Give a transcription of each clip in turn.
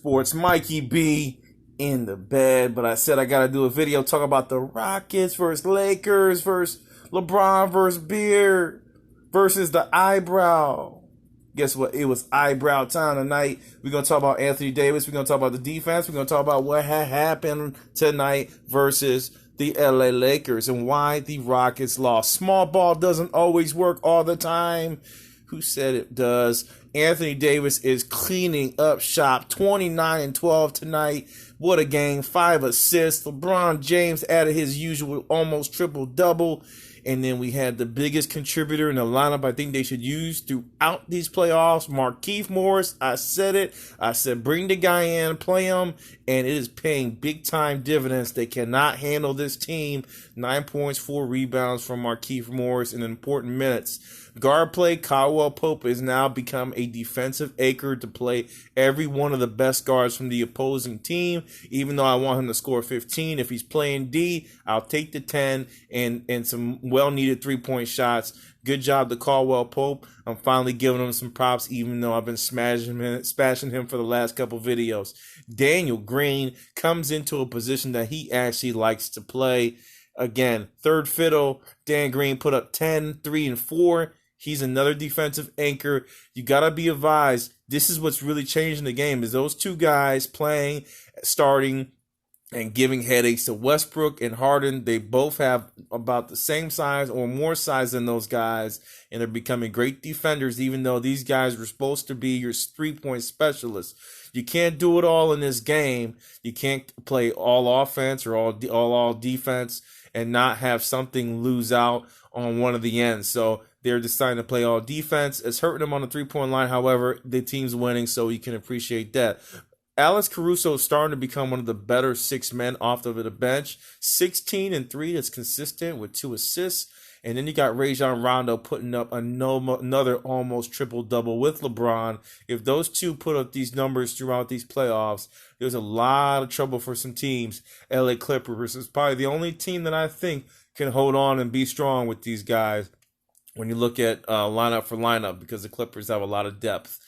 Sports. Mikey B in the bed, but I said I gotta do a video talk about the Rockets versus Lakers versus LeBron versus Beard versus the eyebrow. Guess what? It was eyebrow time tonight. We're gonna talk about Anthony Davis. We're gonna talk about the defense. We're gonna talk about what had happened tonight versus the LA Lakers and why the Rockets lost. Small ball doesn't always work all the time. Who said it does? Anthony Davis is cleaning up shop. 29-12 tonight. What a game. 5 assists. LeBron James added his usual almost triple-double. And then we had the biggest contributor in the lineup I think they should use throughout these playoffs, Markieff Morris. I said it. I said bring the guy in, play him, and it is paying big-time dividends. They cannot handle this team. 9 points, 4 rebounds from Markieff Morris in important minutes. Guard play, Caldwell Pope has now become a defensive anchor to play every one of the best guards from the opposing team. Even though I want him to score 15, if he's playing D, I'll take the 10 and some well-needed three-point shots. Good job to Caldwell Pope. I'm finally giving him some props, even though I've been smashing him for the last couple videos. Daniel Green comes into a position that he actually likes to play. Again, third fiddle, Dan Green put up 10, 3, and 4. He's another defensive anchor. You got to be advised, this is what's really changing the game, is those two guys playing, starting, and giving headaches to Westbrook and Harden. They both have about the same size or more size than those guys, and they're becoming great defenders, even though these guys were supposed to be your three-point specialists. You can't do it all in this game. You can't play all offense or all defense and not have something lose out on one of the ends. So they're deciding to play all defense. It's hurting them on the three-point line. However, the team's winning, so you can appreciate that. Alex Caruso is starting to become one of the better 6 men off of the bench. 16 and 3, that's consistent with 2 assists. And then you got Rajon Rondo putting up another almost triple-double with LeBron. If those two put up these numbers throughout these playoffs, there's a lot of trouble for some teams. LA Clippers is probably the only team that I think can hold on and be strong with these guys when you look at lineup for lineup, because the Clippers have a lot of depth.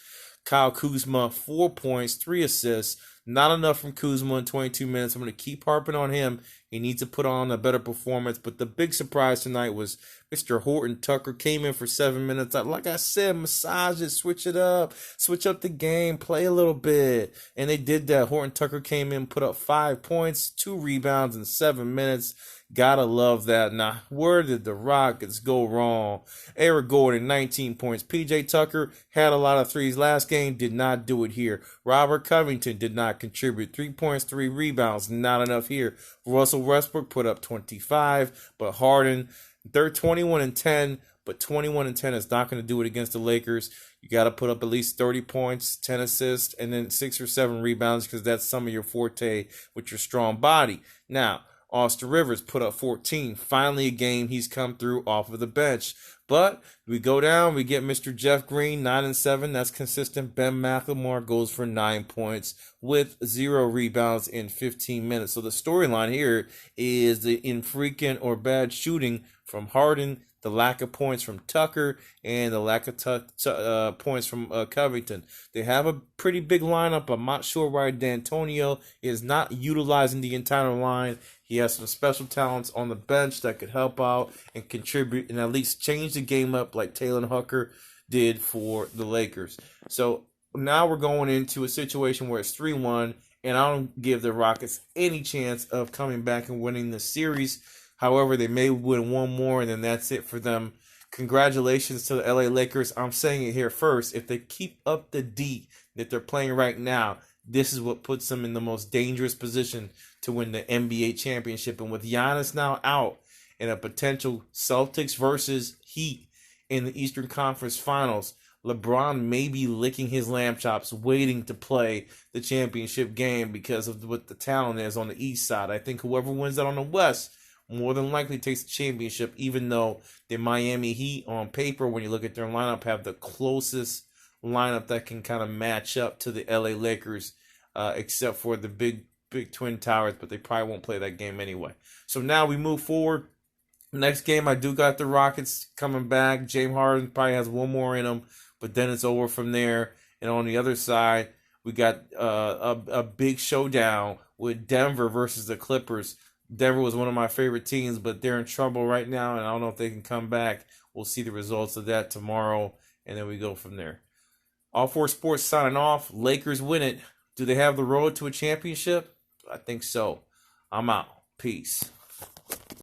Kyle Kuzma, 4 points, 3 assists. Not enough from Kuzma in 22 minutes. I'm going to keep harping on him. He needs to put on a better performance. But the big surprise tonight was Mr. Horton Tucker came in for 7 minutes. Like I said, massage it, switch it up, switch up the game, play a little bit. And they did that. Horton Tucker came in, put up 5 points, 2 rebounds in 7 minutes. Gotta love that. Now, where did the Rockets go wrong? Eric Gordon, 19 points. PJ Tucker had a lot of threes last game, did not do it here. Robert Covington did not contribute. 3 points, 3 rebounds, not enough here. Russell Westbrook put up 25, but Harden, they're 21 and 10, but 21 and 10 is not going to do it against the Lakers. You got to put up at least 30 points, 10 assists, and then 6 or 7 rebounds, because that's some of your forte with your strong body. Now, Austin Rivers put up 14. Finally a game he's come through off of the bench. But we go down, we get Mr. Jeff Green, 9 and 7. That's consistent. Ben McLemore goes for 9 points with 0 rebounds in 15 minutes. So the storyline here is the infrequent or bad shooting from Harden, the lack of points from Tucker, and the lack of points from Covington. They have a pretty big lineup. I'm not sure why D'Antonio is not utilizing the entire line. He has some special talents on the bench that could help out and contribute and at least change the game up like Taylor Hooker did for the Lakers. So now we're going into a situation where it's 3-1, and I don't give the Rockets any chance of coming back and winning the series. However, they may win one more, and then that's it for them. Congratulations to the LA Lakers. I'm saying it here first. If they keep up the D that they're playing right now, this is what puts them in the most dangerous position to win the NBA championship. And with Giannis now out and a potential Celtics versus Heat in the Eastern Conference Finals, LeBron may be licking his lamb chops waiting to play the championship game because of what the talent is on the East side. I think whoever wins that on the West more than likely takes the championship, even though the Miami Heat on paper, when you look at their lineup, have the closest lineup that can kind of match up to the LA Lakers, except for the big Twin Towers, but they probably won't play that game anyway. So now we move forward. Next game, I do got the Rockets coming back. James Harden probably has one more in him, but then it's over from there. And on the other side, We got a big showdown with Denver versus the Clippers. Denver was one of my favorite teams, but they're in trouble right now, and I don't know if they can come back. We'll see the results of that tomorrow, and then we go from there. All Four Sports signing off. Lakers win it. Do they have the road to a championship? I think so. I'm out. Peace.